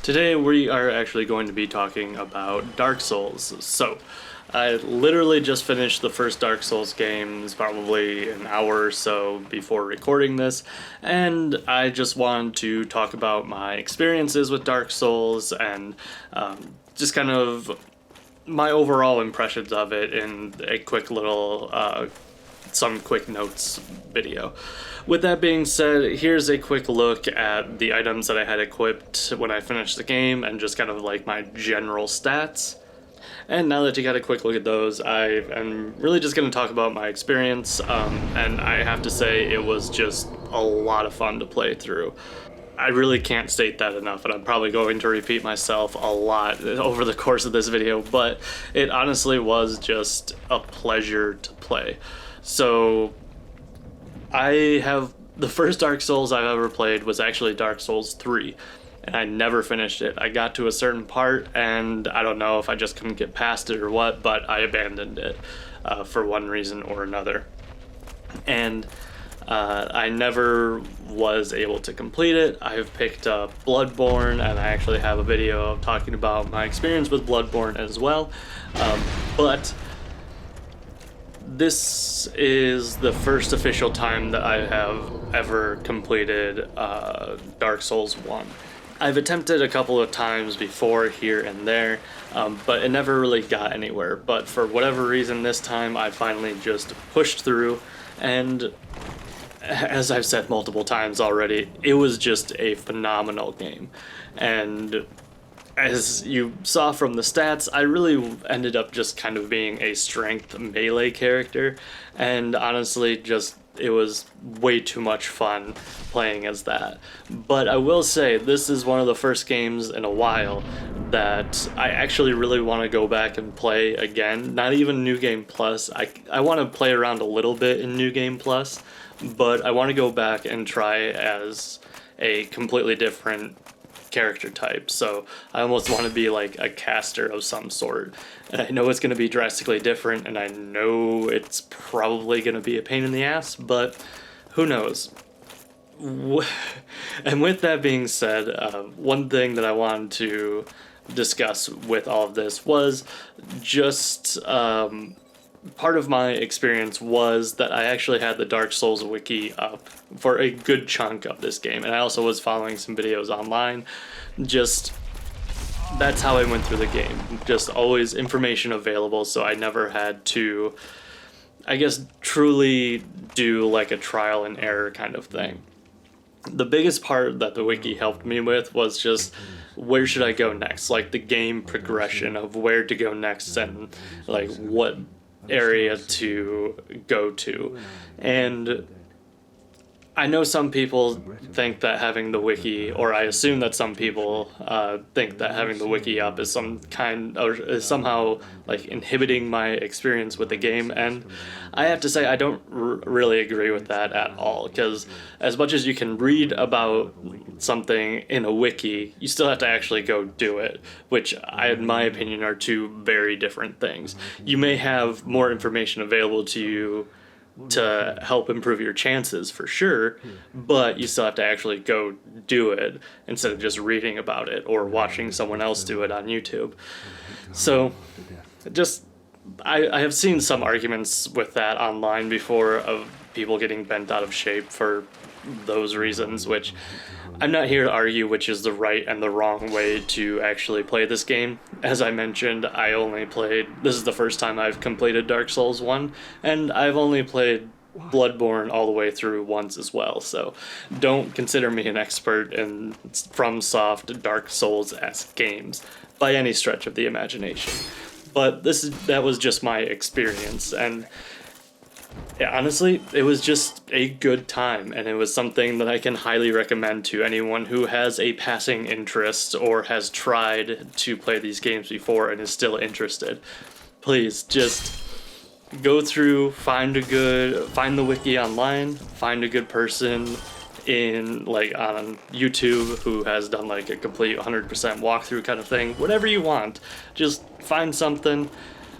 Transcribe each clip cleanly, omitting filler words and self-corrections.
Today we are actually going to be talking about Dark Souls. So, I literally just finished the first Dark Souls games probably an hour or so before recording this, and I just wanted to talk about my experiences with Dark Souls and just kind of my overall impressions of it in a quick little some quick notes video. With that being said, here's a quick look at the items that I had equipped when I finished the game and just kind of like my general stats. And now that you got a quick look at those, I am really just going to talk about my experience, and I have to say it was just a lot of fun to play through. I really can't state that enough, and I'm probably going to repeat myself a lot over the course of this video, but it honestly was just a pleasure to play. So, the first Dark Souls I've ever played was actually Dark Souls 3, and I never finished it. I got to a certain part, and I don't know if I just couldn't get past it or what, but I abandoned it for one reason or another. And I never was able to complete it. I've picked up Bloodborne, and I actually have a video talking about my experience with Bloodborne as well, but this is the first official time that I have ever completed Dark Souls 1. I've attempted a couple of times before here and there, but it never really got anywhere. But for whatever reason this time I finally just pushed through, and as I've said multiple times already, it was just a phenomenal game. And as you saw from the stats, I really ended up just kind of being a strength melee character, and honestly it was way too much fun playing as that. But I will say, this is one of the first games in a while that I actually really want to go back and play again. Not even New Game Plus. I want to play around a little bit in New Game Plus, but I want to go back and try as a completely different character type. So I almost want to be like a caster of some sort, and I know it's going to be drastically different, and I know it's probably going to be a pain in the ass, but who knows. And with that being said, one thing that I wanted to discuss with all of this was just part of my experience was that I actually had the Dark Souls wiki up for a good chunk of this game, and I also was following some videos online. Just, that's how I went through the game. Just always information available, so I never had to, I guess, truly do like a trial and error kind of thing. The biggest part that the wiki helped me with was just where should I go next, like the game progression of where to go next and like what area to go to. And I know some people think that having the wiki, or I assume that some people think that having the wiki up is some kind, or is somehow like inhibiting my experience with the game, and I have to say I don't really agree with that at all, because as much as you can read about something in a wiki, you still have to actually go do it, which in my opinion are two very different things. You may have more information available to you to help improve your chances for sure, but you still have to actually go do it instead of just reading about it or watching someone else do it on YouTube. So just I have seen some arguments with that online before of people getting bent out of shape for those reasons, which I'm not here to argue which is the right and the wrong way to actually play this game. As I mentioned, this is the first time I've completed Dark Souls 1, and I've only played Bloodborne all the way through once as well, so don't consider me an expert in FromSoft Dark Souls-esque games by any stretch of the imagination. But that was just my experience, and yeah, honestly, it was just a good time, and it was something that I can highly recommend to anyone who has a passing interest or has tried to play these games before and is still interested. Please, just go through, find the wiki online, find a good person on YouTube who has done like a complete 100% walkthrough kind of thing. Whatever you want, just find something.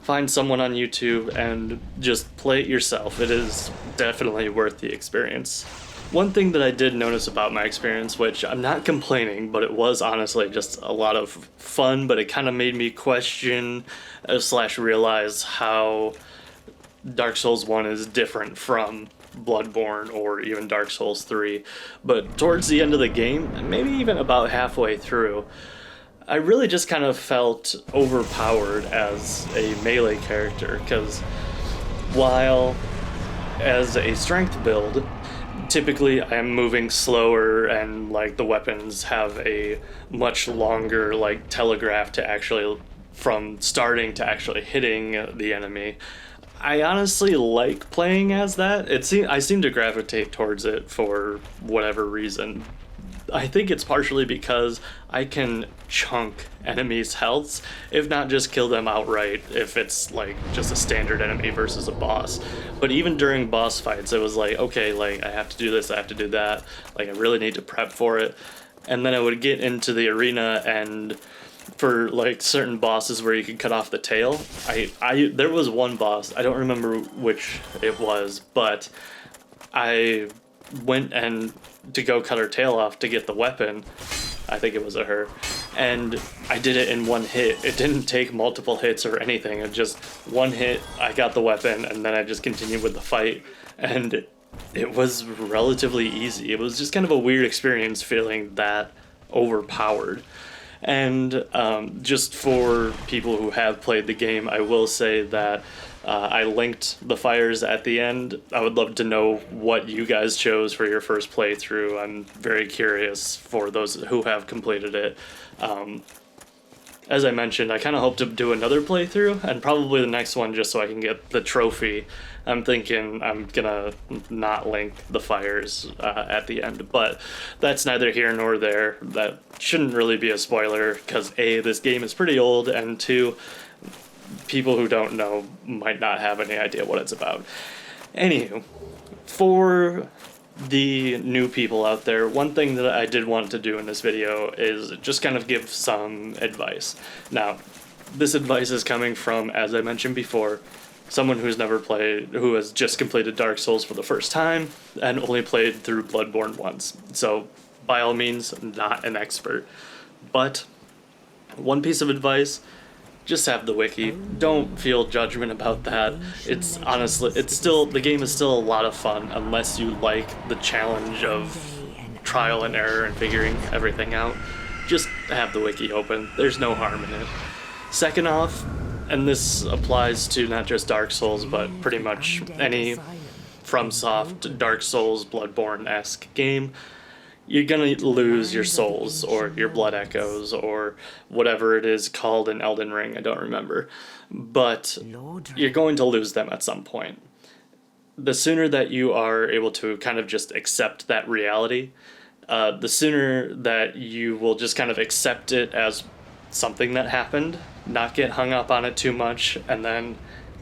Find someone on YouTube and just play it yourself. It is definitely worth the experience. One thing that I did notice about my experience, which I'm not complaining, but it was honestly just a lot of fun, but it kind of made me question slash realize how Dark Souls 1 is different from Bloodborne or even Dark Souls 3. But towards the end of the game, maybe even about halfway through, I really just kind of felt overpowered as a melee character, because while as a strength build, typically I'm moving slower and like the weapons have a much longer like telegraph to actually from starting to actually hitting the enemy. I honestly like playing as that. I seem to gravitate towards it for whatever reason. I think it's partially because I can chunk enemies' healths, if not just kill them outright, if it's like just a standard enemy versus a boss. But even during boss fights, it was like, okay, like I have to do this, I have to do that, like I really need to prep for it. And then I would get into the arena, and for like certain bosses where you could cut off the tail, there was one boss, I don't remember which it was, but I went and to go cut her tail off to get the weapon. I think it was a her, and I did it in one hit. It didn't take multiple hits or anything. It just one hit, I got the weapon, and then I just continued with the fight, and it was relatively easy. It was just kind of a weird experience feeling that overpowered. And just for people who have played the game, I will say that I linked the fires at the end. I would love to know what you guys chose for your first playthrough. I'm very curious for those who have completed it. As I mentioned, I kind of hope to do another playthrough, and probably the next one just so I can get the trophy. I'm thinking I'm gonna not link the fires at the end, but that's neither here nor there. That shouldn't really be a spoiler, because A, this game is pretty old, and 2, people who don't know might not have any idea what it's about. Anywho, for the new people out there, one thing that I did want to do in this video is just kind of give some advice. Now, this advice is coming from, as I mentioned before, someone who's never played, who has just completed Dark Souls for the first time and only played through Bloodborne once. So, by all means, not an expert. But one piece of advice: just have the wiki. Don't feel judgment about that. It's honestly, the game is still a lot of fun unless you like the challenge of trial and error and figuring everything out. Just have the wiki open. There's no harm in it. Second off, and this applies to not just Dark Souls, but pretty much any FromSoft, Dark Souls, Bloodborne-esque game, you're gonna lose your souls, or your blood echoes, or whatever it is called in Elden Ring, I don't remember. But you're going to lose them at some point. The sooner that you are able to kind of just accept that reality, the sooner that you will just kind of accept it as something that happened, not get hung up on it too much, and then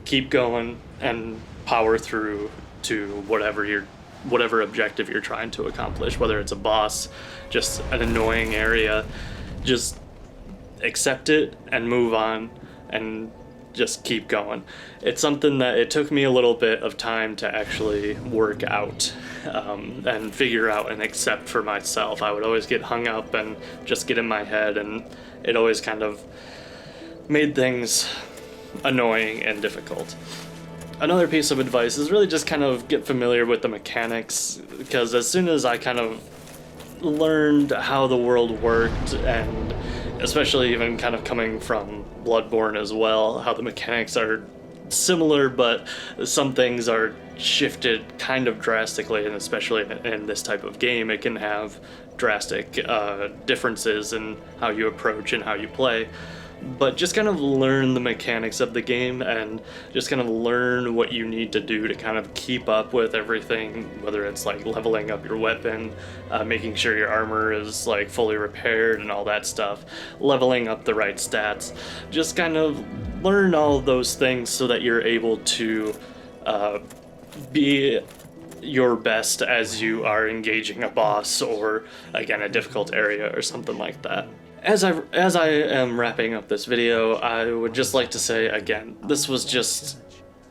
keep going and power through to whatever objective you're trying to accomplish, whether it's a boss, just an annoying area. Just accept it and move on and just keep going. It's something that it took me a little bit of time to actually work out and figure out and accept for myself. I would always get hung up and just get in my head, and it always kind of made things annoying and difficult. Another piece of advice is really just kind of get familiar with the mechanics, because as soon as I kind of learned how the world worked, and especially even kind of coming from Bloodborne as well, how the mechanics are similar, but some things are shifted kind of drastically, and especially in this type of game, it can have drastic differences in how you approach and how you play. But just kind of learn the mechanics of the game, and just kind of learn what you need to do to kind of keep up with everything, whether it's like leveling up your weapon, making sure your armor is like fully repaired and all that stuff, leveling up the right stats. Just kind of learn all of those things so that you're able to be your best as you are engaging a boss, or again a difficult area or something like that. As I am wrapping up this video, I would just like to say again, this was just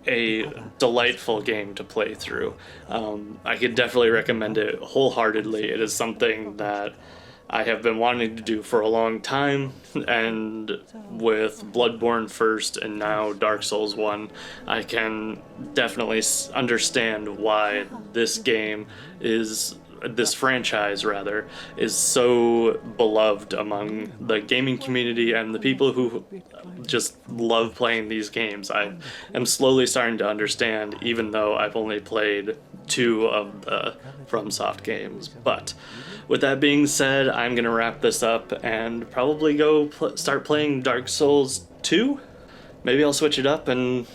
a delightful game to play through. I could definitely recommend it wholeheartedly. It is something that I have been wanting to do for a long time, and with Bloodborne first and now Dark Souls 1, I can definitely understand why this franchise rather, is so beloved among the gaming community and the people who just love playing these games. I am slowly starting to understand, even though I've only played 2 of the FromSoft games. But with that being said, I'm gonna wrap this up and probably go start playing Dark Souls 2. Maybe I'll switch it up and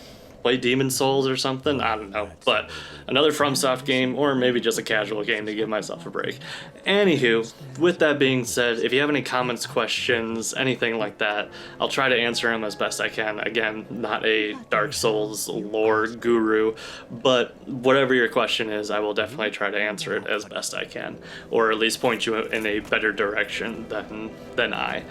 play Demon Souls or something. I don't know, but another FromSoft game, or maybe just a casual game to give myself a break. Anywho, with that being said, if you have any comments, questions, anything like that, I'll try to answer them as best I can. Again, not a Dark Souls lore guru, but whatever your question is, I will definitely try to answer it as best I can, or at least point you in a better direction than I.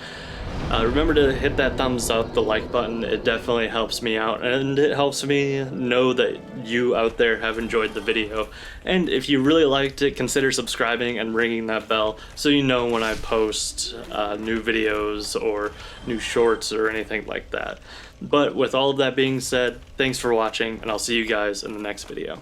Remember to hit that thumbs up, the like button. It definitely helps me out, and it helps me know that you out there have enjoyed the video. And if you really liked it, consider subscribing and ringing that bell so you know when I post new videos or new shorts or anything like that. But with all of that being said, thanks for watching, and I'll see you guys in the next video.